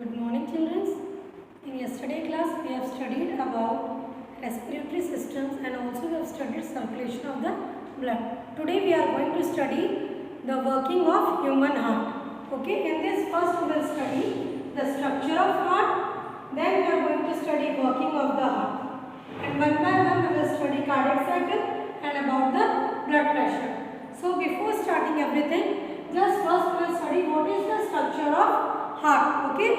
Good morning, children. In yesterday class, we have studied about respiratory systems and also we have studied circulation of the blood. Today, we are going to study the working of human heart. Okay, in this first we will study the structure of heart. Then we are going to study working of the heart. And one by one, we will study cardiac cycle and about the blood pressure. So, before starting everything, just first we will study what is the structure of heart. Okay,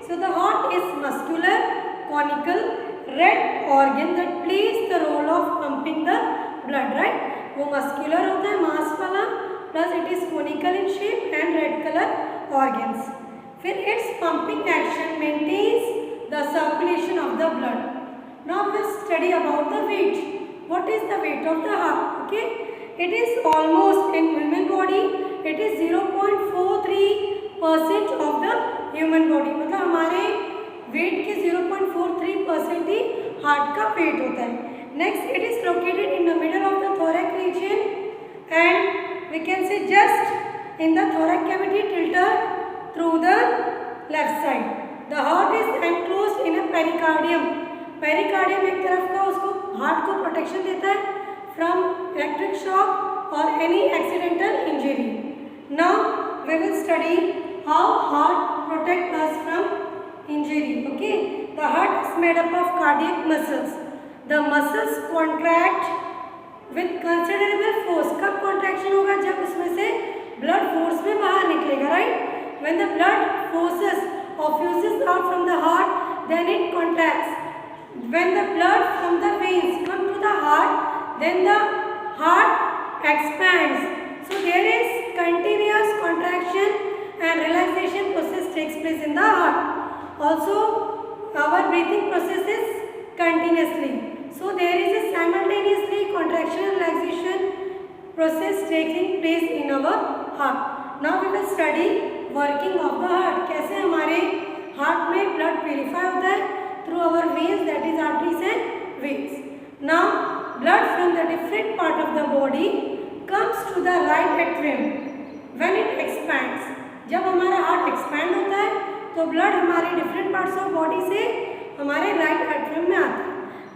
so the heart is muscular, conical, red organ that plays the role of pumping the blood, right? वो muscular होता है मांस वाला, plus it is conical in shape and red color organs. फिर its pumping action maintains the circulation of the blood. Now we will study about the weight. What is the weight of the heart? Okay, it is almost in human body. It is 0.43% of the human body. मतलब हमारे wait के 0.43% ही heart का weight होता है. Next, it is located in the middle of the thoracic region and we can say just in the thoracic cavity tilted through the left side. The heart is enclosed in a pericardium. Pericardium एक तरफ का उसको heart को protection देता है from electric shock और any accidental injury. Now we will study how heart protect us from injury. Okay, the heart is made up of cardiac muscles. The muscles contract with considerable force. कब contraction होगा? जब उसमें से blood force में बाहर निकलेगा, right? When the blood forces effuses out from the heart, then it contracts. When the blood from the veins come to the heart, then the heart expands. So there is continuous contraction and relaxation process takes place in the heart. Also, our breathing process is continuously. So there is a simultaneously contraction and relaxation process taking place in our heart. Now we will study working of the heart. कैसे हमारे heart में blood purify होता है through our veins, that is arteries and veins. Now blood from the different part of the body comes to the right atrium when it expands. जब हमारा heart expand होता है तो ब्लड हमारे different parts of body से हमारे right atrium में आता है.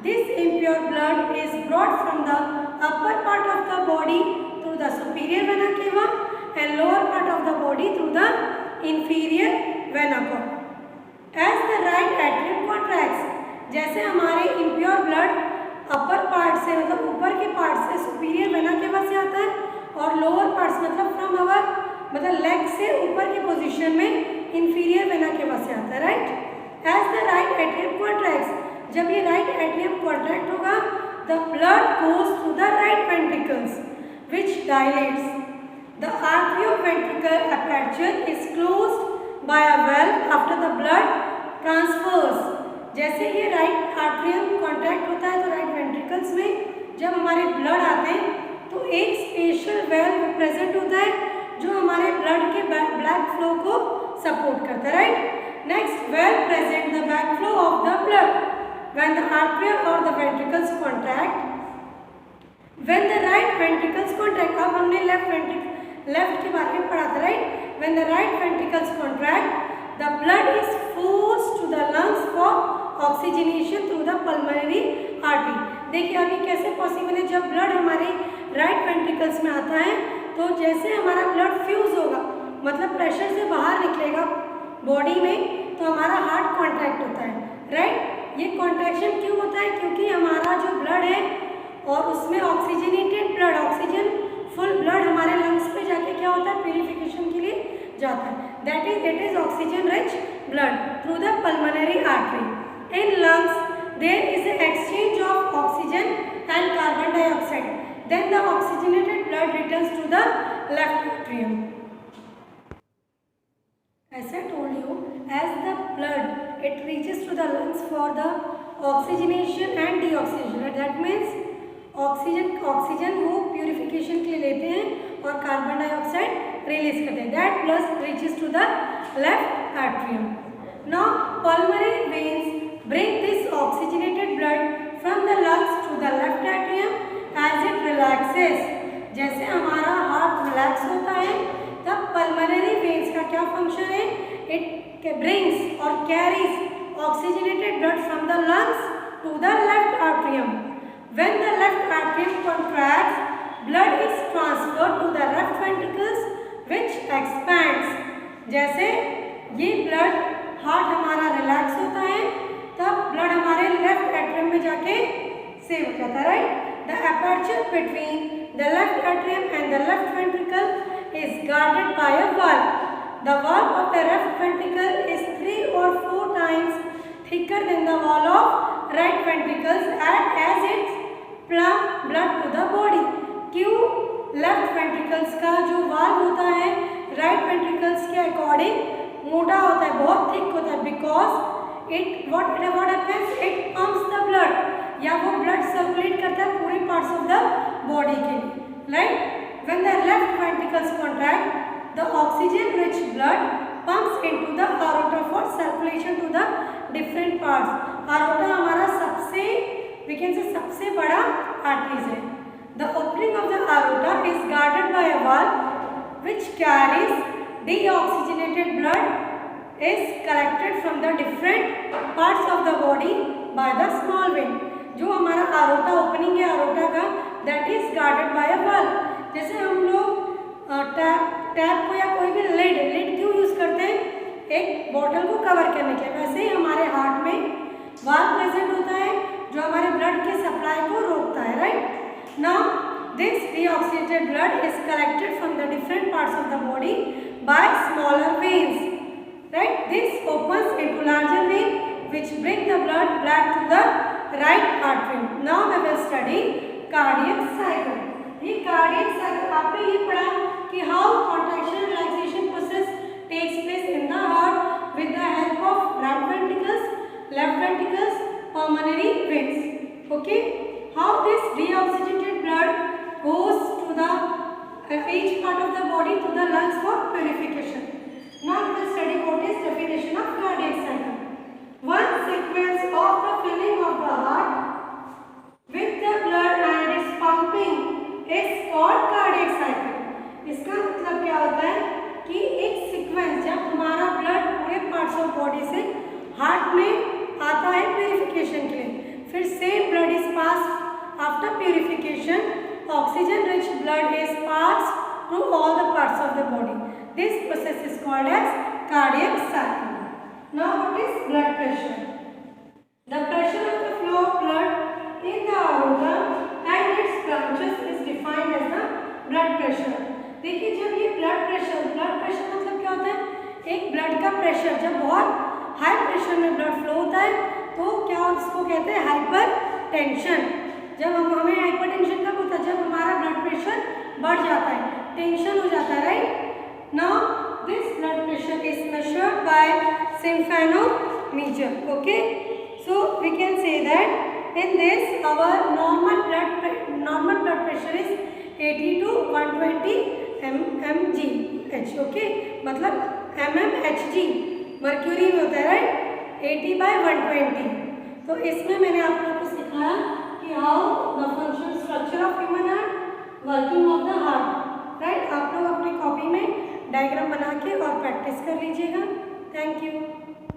This impure blood is brought from the upper part of the body through the superior vena cava and lower part of the body through the inferior vena cava. As the right atrium contracts, जैसे हमारे impure blood upper part से मतलब ऊपर के part से superior vena केवा से आता है और लोअर पार्ट्स मतलब फ्रॉम अवर मतलब लेग से ऊपर की पोजीशन में इंफीरियर वेना केवा से आता है, right? As the right atrium contracts, जब ये राइट एट्रियम कॉन्ट्रैक्ट होगा the blood goes through the right ventricles which dilates. The atrioventricular aperture is closed by a valve after the blood transfers. जैसे ये right atrium contract होता है तो right ventricles में जब हमारे ब्लड आते हैं तो एक स्पेशल वेल्व प्रेजेंट होता है जो हमारे ब्लड के ब्लैक फ्लो को सपोर्ट करता है, right? Next, well present the back flow of the blood when the artery और the ventricles contract. When the right ventricles contract, अब हमने लेफ्ट के बारे में पढ़ा था, right? When the right ventricles contract the blood is forced to the lungs for oxygenation through the pulmonary artery. देखिए अभी कैसे पॉसिबल है, जब ब्लड हमारे राइट वेंट्रिकल्स में आता है तो जैसे हमारा ब्लड फ्यूज होगा मतलब प्रेशर से बाहर निकलेगा बॉडी में तो हमारा हार्ट कॉन्ट्रैक्ट होता है, राइट? ये कॉन्ट्रैक्शन क्यों होता है? क्योंकि हमारा जो ब्लड है और उसमें oxygenated blood, oxygen full blood हमारे लंग्स पे जाके क्या होता है, प्यूरिफिकेशन के लिए जाता है. That is it is oxygen rich blood through the pulmonary artery. In lungs there is a exchange of oxygen and carbon dioxide. Then the oxygenated blood returns to the left atrium. As I told you, as the blood it reaches to the lungs for the oxygenation and deoxygenation. That means oxygen वो purification के लिए लेते हैं और carbon dioxide release करते हैं. That blood reaches to the left atrium. Now pulmonary veins bring this oxygenated blood from the lungs to the left atrium as it relaxes. जैसे हमारा हार्ट रिलैक्स होता है तब पल्मोनरी वेन्स का क्या function है, it brings or carries oxygenated blood from the lungs to the left atrium. When the left atrium contracts, blood is transferred to the left ventricles which expands. जैसे ये blood heart हमारा relax होता है तब blood हमारे left atrium में जाके save हो जाता है, right? The aperture between the left atrium and the left ventricle is guarded by a valve. The valve of the left ventricle is 3 or 4 times thicker than the wall of right ventricles as it pumps blood to the body. क्यों left ventricles का जो valve होता है right ventricles के according मोटा होता है, बहुत थिक होता है, because it what happens, it pumps the blood, या वो ब्लड सर्कुलेट करता है पूरे पार्ट्स ऑफ द बॉडी के लिए, right? When the left ventricles contract, the oxygen rich blood pumps into the aorta for circulation to the different parts. aorta हमारा सबसे we can say सबसे बड़ा आर्टरीज है. The opening of the aorta is guarded by a valve which carries deoxygenated blood is collected from the different parts of the body by the small vein. जो हमारा aorta opening है aorta का, that is guarded by a valve. जैसे हम लोग tap को या कोई भी लिड क्यों यूज करते हैं? एक बॉटल को कवर करने के, वैसे ही हमारे हार्ट में वाल्व प्रेजेंट होता है जो हमारे ब्लड की सप्लाई को रोकता है, right? Now this deoxygenated blood is collected from the different parts of the body by smaller veins, right? This opens into larger vein which bring the blood back to the right atrium. Now we will study cardiac cycle. ये cardiac cycle आपने ये पढ़ा कि how contraction relaxation process takes place in the heart with the help of right ventricles, left ventricles, pulmonary veins. Okay? How this deoxygenated blood goes to the each part of the body to the lungs for purification. Now we will study what is definition of cardiac cycle. One sequence of the filling of the heart with the blood and its pumping is called cardiac cycle. इसका मतलब क्या होता है कि एक sequence जब हमारा blood पूरे पार्ट्स ऑफ बॉडी से हार्ट में आता है प्यूरिफिकेशन के लिए, फिर same blood is pass after purification, oxygen rich blood is pass through all the parts of the body. This process is called as cardiac cycle. Now what is blood pressure? The pressure of the flow of blood in the aorta and its branches is defined as the blood pressure. देखिए जब ये blood pressure मतलब क्या होता है? एक blood का pressure जब बहुत हाई प्रेशर में ब्लड फ्लो होता है तो क्या उसको कहते हैं? Hyper tension. जब हमें हाइपर टेंशन कब होता है? जब हमारा ब्लड प्रेशर बढ़ जाता है, टेंशन हो जाता है, right? Now this blood pressure is measured by symphonometer. Okay, so we can say that in this our normal blood pressure is 80 to 120 mmHg. Okay, मतलब mmHg मर्क्यूरी में होता है, राइट? 80/120. तो इसमें मैंने आप लोगों को सिखाया कि how the function structure of human heart, working of the heart, right? आप लोग अपनी कॉपी में डायग्राम बना के और प्रैक्टिस कर लीजिएगा. Thank you.